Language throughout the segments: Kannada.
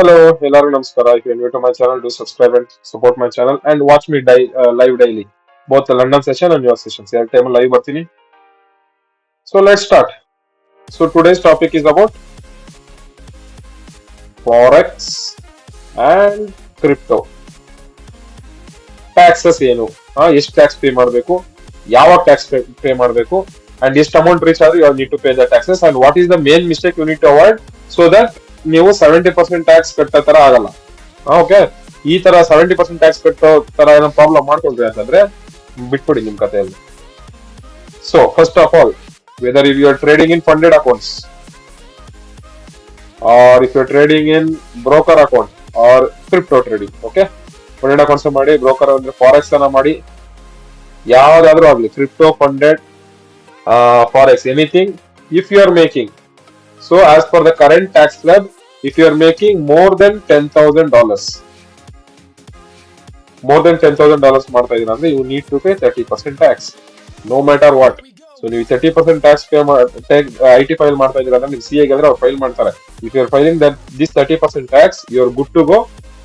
Hello, ಎಲ್ಲರಿಗೂ ನಮಸ್ಕಾರ. If you're new to my channel, do subscribe and support my channel and watch me live daily. Both the London session and your sessions. Every time live ಬರ್ತೀನಿ. So let's start. So today's topic is about forex and crypto. Taxes ಏನು? ಎಷ್ಟು ಟ್ಯಾಕ್ಸ್ ಪೇ ಮಾಡಬೇಕು? ಯಾವಾಗ ಟ್ಯಾಕ್ಸ್ ಪೇ ಮಾಡಬೇಕು? And ಎಷ್ಟು ಅಮೌಂಟ್ ರೀಚ್ ಆದ್ರೆ you need to pay the taxes and what is the main mistake you need to avoid so that ನೀವು 70% ಟ್ಯಾಕ್ಸ್ ಕಟ್ಟೋ ತರ ಆಗಲ್ಲ. ಓಕೆ, ಈ ತರ 70% ಟ್ಯಾಕ್ಸ್ ಕಟ್ಟೋ ತರ ಏನೋ ಪ್ರಾಬ್ಲಮ್ ಮಾಡ್ಕೊಂಡ್ರಿ ಅಂತಂದ್ರೆ ಬಿಟ್ಬಿಡಿ ನಿಮ್ ಕಥೆಯಲ್ಲಿ. So first of all, whether if you are trading in funded accounts or if you are trading in broker account or crypto trading, okay, funded accounts ಮಾಡಿ, ಬ್ರೋಕರ್ ಅಂದ್ರೆ ಫಾರೆಕ್ಸ್ ಅನ್ನ ಮಾಡಿ, ಯಾವ್ದಾದ್ರು ಆಗ್ಲಿ, crypto, funded, forex, anything, if you are making, so as per the current tax slab, if you are making more than $10,000, ಮಾಡ್ತಾ ಇದೀರ ಅಂದ್ರೆ you need to pay 30% tax, no matter what. So ನೀವು 30% tax pay IT ಫೈಲ್ ಮಾಡ್ತಾ ಇದೀರ ಅಂದ್ರೆ ನೀವು CA ಗೆ ಅವ್ರು ಫೈಲ್ ಮಾಡ್ತಾರೆ. If you are filing that this 30% tax, you are good to go.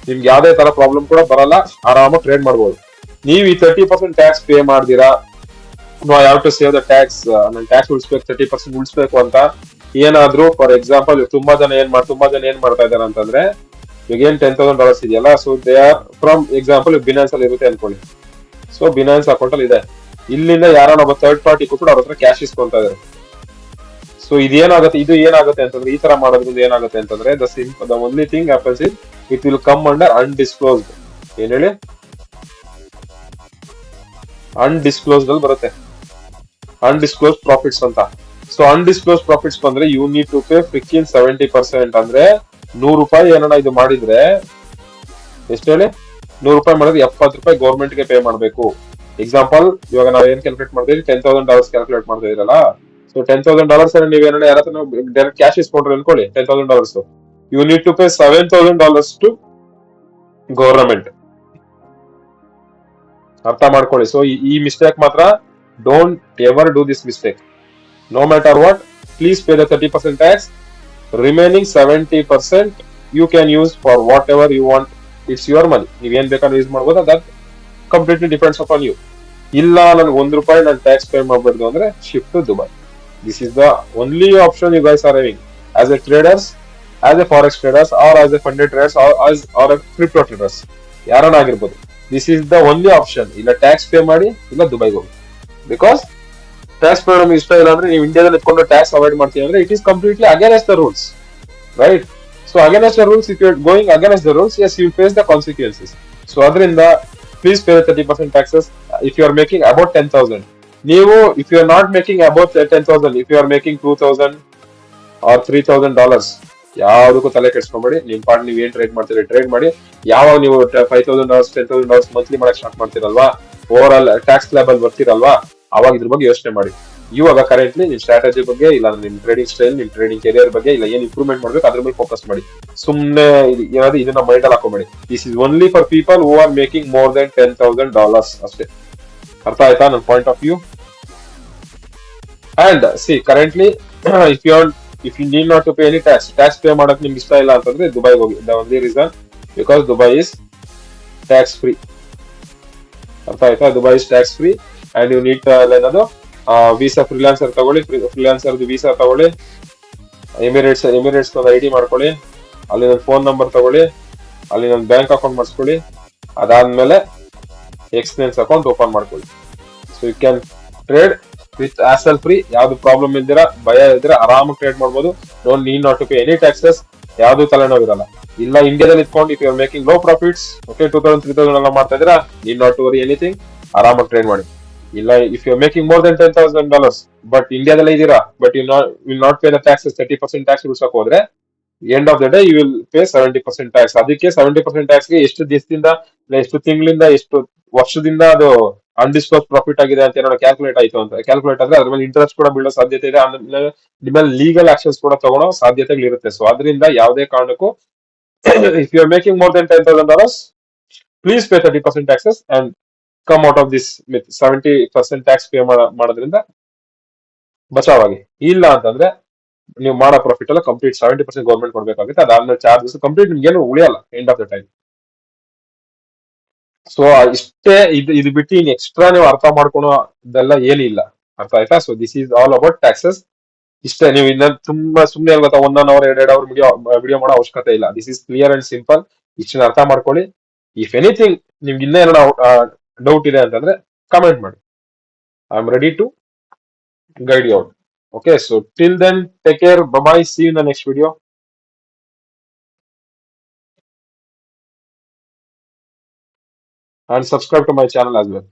ನಿಮ್ಗೆ ಯಾವ್ದೇ ತರ ಪ್ರಾಬ್ಲಮ್ ಕೂಡ ಬರಲ್ಲ, ಆರಾಮಾಗಿ ಟ್ರೇಡ್ ಮಾಡ್ಬೋದು. ನೀವು ಈ 30% ಟ್ಯಾಕ್ಸ್ ಪೇ ಮಾಡ್ದಿರಾ, no I have to save the tax, ನಾನು ಟ್ಯಾಕ್ಸ್ ಉಳಿಸ್ಬೇಕು, 30% ಉಳಿಸ್ಬೇಕು ಅಂತ ಏನಾದ್ರು, ಫಾರ್ ಎಕ್ಸಾಂಪಲ್ ತುಂಬಾ ಜನ ಏನ್ ಮಾಡ್ತಾ ಇದಾರೆ ಅಂತಂದ್ರೆ, ಈಗ ಏನ್ $10,000 ಇದೆಯಲ್ಲ, so they are from example Binance ಅಲ್ಲಿ ಇರುತ್ತೆ ಅನ್ಕೊಳ್ಳಿ. ಸೊ ಬಿನಾನ್ಸ್ ಅಕೌಂಟ್ ಅಲ್ಲಿ ಇದೆ, ಇಲ್ಲಿಂದ ಯಾರೋ ಒಬ್ಬ ಥರ್ಡ್ ಪಾರ್ಟಿ ಕೂಡ ಅವ್ರ ಹತ್ರ ಕ್ಯಾಶ್ ಇಸ್ಕೊಂತ ಇದಾರೆ. ಸೊ ಇದು ಏನಾಗುತ್ತೆ ಅಂತಂದ್ರೆ, ಈ ತರ ಮಾಡೋದ್ರಿಂದ ಏನಾಗುತ್ತೆ ಅಂತಂದ್ರೆ, the only thing happens is it will come under undisclosed. ಏನ್ ಹೇಳಿ, ಅನ್ಡಿಸ್ಕ್ಲೋಸ್ಡ್ ಅಲ್ಲಿ ಬರುತ್ತೆ, ಅನ್ಡಿಸ್ಕ್ಲೋಸ್ ಪ್ರಾಫಿಟ್ಸ್ ಅಂತ. ಸೊ ಅನ್ಡಿಸ್ಕ್ಲೋಸ್ ಪ್ರಾಫಿಟ್ಸ್ ಬಂದ್ರೆ ಯು ನೀಡ್ ಟು ಪೇ ಫ್ರಿಕ್ಕಿನ್ 70%. ಅಂದ್ರೆ ₹100 ಏನೋ ಇದು ಮಾಡಿದ್ರೆ, ಎಷ್ಟು ಹೇಳಿ, ₹100 ಮಾಡಿದ್ರೆ ₹70 ಗೌರ್ಮೆಂಟ್ ಗೆ ಪೇ ಮಾಡಬೇಕು. ಎಕ್ಸಾಂಪಲ್, ಇವಾಗ ನಾವು ಏನ್ ಕ್ಯಾಲ್ಕುಲೇಟ್ ಮಾಡ್ತೀವಿ, $10,000 ಕ್ಯಾಲ್ಕುಲೇಟ್ ಮಾಡ್ತಾ ಇದ್ರಲ್ಲ. ಸೊ $10,000 ನೀವೇನೋ ಯಾರ ಹತ್ರ ಡೈರೆಕ್ಟ್ ಕ್ಯಾಶ್ ಇಸ್ಕೊಂಡ್ರೆ ಅನ್ಕೊಳ್ಳಿ, $10,000, you need to pay $7,000 to government. ಅರ್ಥ ಮಾಡ್ಕೊಳ್ಳಿ. ಸೊ ಈ ಮಿಸ್ಟೇಕ್ ಮಾತ್ರ, don't ever do this mistake. No matter what, please pay the 30% tax. Remaining 70% you can use for whatever you want. It's your money. ನೀವು ಏನ್ ಬೇಕಾದ್ರೂ ಯೂಸ್ ಮಾಡ್ಬೋದು. that completely depends upon you. ಇಲ್ಲ ನನ್ಗೆ ₹1 ನಾನು ಟ್ಯಾಕ್ಸ್ ಪೇ ಮಾಡ್ಬಾರ್ದು ಅಂದ್ರೆ shift to Dubai. This is the only option you guys are having as a traders, as a forex traders, or as a funded traders, or a crypto traders. ಯಾರನ್ನ ಆಗಿರ್ಬೋದು. This is the only option. ಇಲ್ಲ ಟ್ಯಾಕ್ಸ್ ಪೇ ಮಾಡಿ, ಇಲ್ಲ ದುಬೈಗೆ ಹೋಗಿ. ಬಿಕಾಸ್ ಟ್ಯಾಕ್ಸ್ ಪೇ ನಮ್ಗೆ ಇಷ್ಟ ಇಲ್ಲ ಅಂದ್ರೆ, ನೀವು ಇಂಡಿಯಾದಲ್ಲಿ ಇಟ್ಕೊಂಡು ಟ್ಯಾಕ್ಸ್ ಅವಾಯ್ಡ್ ಮಾಡ್ತೀವಿ ಅಂದ್ರೆ, it is completely against the rules, right? So against the rules, if you are going against the rules, yes you face the consequences. So ಅದರಿಂದ please pay 30% taxes if you are making about 10,000. ನೀವು if you are not making about 10,000, if you are making $2,000 or $3,000, ಯಾವ್ದಕ್ಕೂ ತಲೆ ಕೆಡ್ಸ್ಕೊಂಬೇಡಿ. ನಿಮ್ ಪಾರ್ಟ್ ನೀವು ಏನ್ ಟ್ರೇಡ್ ಮಾಡ್ತೀರಿ ಟ್ರೇಡ್ ಮಾಡಿ. ಯಾವಾಗ ನೀವು $5,000 $10,000 ಮಂತ್ಲಿ ಮಾಡಕ್ ಸ್ಟಾರ್ಟ್ ಮಾಡ್ತೀರಲ್ವಾ, ಓವರ್ ಆಲ್ ಟ್ಯಾಕ್ಸ್ ಸ್ಲ್ಯಾಬ್ ಅಲ್ಲಿ ಬರ್ತೀರಲ್ವಾ, ಅವಾಗ ಇದ್ರ ಬಗ್ಗೆ ಯೋಚನೆ ಮಾಡಿ. ಇವಾಗ ಕರೆಂಟ್ಲಿ ನಿಮ್ ಸ್ಟ್ರಾಟಜಿ ಬಗ್ಗೆ, ಇಲ್ಲ ನಿಮ್ ಟ್ರೇಡಿಂಗ್ ಸ್ಟೈಲ್, ನಿಮ್ ಟ್ರೇಡಿಂಗ್ ಕೆರಿಯರ್ ಬಗ್ಗೆ, ಇಲ್ಲ ಏನ್ ಇಂಪ್ರೂವ್ಮೆಂಟ್ ಮಾಡ್ಬೇಕು ಅದ್ರ ಮೇಲೆ ಫೋಕಸ್ ಮಾಡಿ. ಸುಮ್ನೆ ಏನಾದ್ರು ಇದನ್ನ ಮೈಂಡ್ ಅಲ್ಲಿ ಹಾಕೋಬೇಡಿ. This is only for people who are making more than $10,000 ಅಷ್ಟೇ. ಅರ್ಥ ಆಯ್ತಾ ನನ್ನ point of view? And see, currently if you need not to pay any tax pay ಮಾಡಕ್ ನಿಮ್ಗೆ ಇಷ್ಟ ಇಲ್ಲ ಅಂತಂದ್ರೆ ದುಬೈಗೆ ಹೋಗಿ. The only reason, because Dubai is tax free. ಅರ್ಥ ಆಯ್ತಾ? Dubai is tax free and you need ಏನದು ವೀಸಾ, ಫ್ರೀಲಾನ್ಸರ್ ತಗೊಳ್ಳಿ, ಫ್ರೀಲಾನ್ಸರ್ ವೀಸಾ ತಗೊಳ್ಳಿ, ಎಮಿರೇಟ್ಸ್ ಒಂದು ID ಮಾಡ್ಕೊಳ್ಳಿ, ಅಲ್ಲಿ ನನ್ನ ಫೋನ್ ನಂಬರ್ ತಗೊಳ್ಳಿ, ಅಲ್ಲಿ ನನ್ನ ಬ್ಯಾಂಕ್ ಅಕೌಂಟ್ ಮಾಡಿಸ್ಕೊಳ್ಳಿ, ಅದಾದ್ಮೇಲೆ ಎಕ್ಸ್ಪೀರಿಯನ್ಸ್ ಅಕೌಂಟ್ ಓಪನ್ ಮಾಡ್ಕೊಳ್ಳಿ. So you can trade with hassle free. ಯಾವ್ದು ಪ್ರಾಬ್ಲಮ್ ಇಲ್ದಿರ, ಭಯ ಇಲ್ದಿರ ಆರಾಮಾಗಿ ಟ್ರೇಡ್ ಮಾಡ್ಬೋದು. Don't need not to pay any taxes. ಯಾವ್ದು ತಲೆನೋವಿರಲ್ಲ. ಇಲ್ಲ ಇಂಡಿಯಾದಲ್ಲಿ ಇಟ್ಕೊಂಡು if you are making low profits, okay, 2,000 3,000 ಎಲ್ಲ ಮಾಡ್ತಾ ಇದ್ದೀರಾ, need not to worry anything, ಆರಾಮಾಗಿ ಟ್ರೇಡ್ ಮಾಡಿ. ಇಲ್ಲ if you are making more than $10,000 but ಇಂಡಿಯಾದಲ್ಲೇ ಇದೀರಾ, but will not pay the taxes, 30% tax ಉಳಿಸಕ್ ಹೋದ್ರೆ, end of the day you will pay 70% tax. ಅದಕ್ಕೆ 70% ಟ್ಯಾಕ್ಸ್ಗೆ ಎಷ್ಟು ದಿವಸದಿಂದ, ಎಷ್ಟು ತಿಂಗಳಿಂದ, ಎಷ್ಟು ವರ್ಷದಿಂದ ಅದು ಅನ್ಡಿಸ್ಕ್ಲೋಸ್ ಪ್ರಾಫಿಟ್ ಆಗಿದೆ ಅಂತ ಏನೋ ಕ್ಯಾಲ್ಕುಲೇಟ್ ಆಯ್ತು ಅಂತ, ಕ್ಯಾಲ್ಕುಲೇಟ್ ಆದ್ರೆ ಅದ್ರ ಮೇಲೆ ಇಂಟ್ರೆಸ್ಟ್ ಕೂಡ ಬೀಳೋ ಸಾಧ್ಯತೆ ಇದೆ. ಆಮೇಲೆ ಲೀಗಲ್ ಆಕ್ಷನ್ಸ್ ಕೂಡ ತಗೊಳ್ಳೋ ಸಾಧ್ಯತೆಗಳಿರುತ್ತೆ. ಸೊ ಅದರಿಂದ ಯಾವುದೇ ಕಾರಣಕ್ಕೂ if you are making more than $10,000, please pay 30% taxes and come out of this with 70% tax pay ಮಾಡೋದ್ರಿಂದ ಬಚಾವಾಗಿ. ಇಲ್ಲ ಅಂತಂದ್ರೆ ನೀವು ಮಾಡೋ ಪ್ರಾಫಿಟ್ ಎಲ್ಲ ಕಂಪ್ಲೀಟ್ 70% ಗೌರ್ಮೆಂಟ್ ಕೊಡ್ಬೇಕಾಗುತ್ತೆ. ಅದಾದ್ಮೇಲೆ ಚಾರ್ಜಸ್ ಕಂಪ್ಲೀಟ್ ನಿಮ್ಗೆ ಏನು ಉಳಿಯಲ್ಲ end of the time. So ಇಷ್ಟೇ, ಇದು ಬಿಟ್ಟು ಇನ್ ಎಕ್ಸ್ಟ್ರಾ ನೀವು ಅರ್ಥ ಮಾಡ್ಕೊಳೋ ಇದೆಲ್ಲ ಏನಿಲ್ಲ. ಅರ್ಥ ಆಯ್ತಾ? So this is all about taxes. ಇಷ್ಟೇ, ನೀವು ಇನ್ನ ತುಂಬಾ ಸುಮ್ಮನೆ ಗೊತ್ತಾ 1 hour 2 hour ವಿಡಿಯೋ ಮಾಡೋ ಅವಶ್ಯಕತೆ ಇಲ್ಲ. This is clear and simple. ಇಷ್ಟನ್ನ ಅರ್ಥ ಮಾಡ್ಕೊಳ್ಳಿ. ಇಫ್ ಎನಿಥಿಂಗ್ ನಿಮ್ಗೆ ಇನ್ನೂ ಏನೋ ಡೌಟ್ ಇದೆ ಅಂತಂದ್ರೆ ಕಮೆಂಟ್ ಮಾಡಿ. I am ready to guide you out. Okay, so till then, take care. Bye bye. See you in the next video. And subscribe to my channel as well.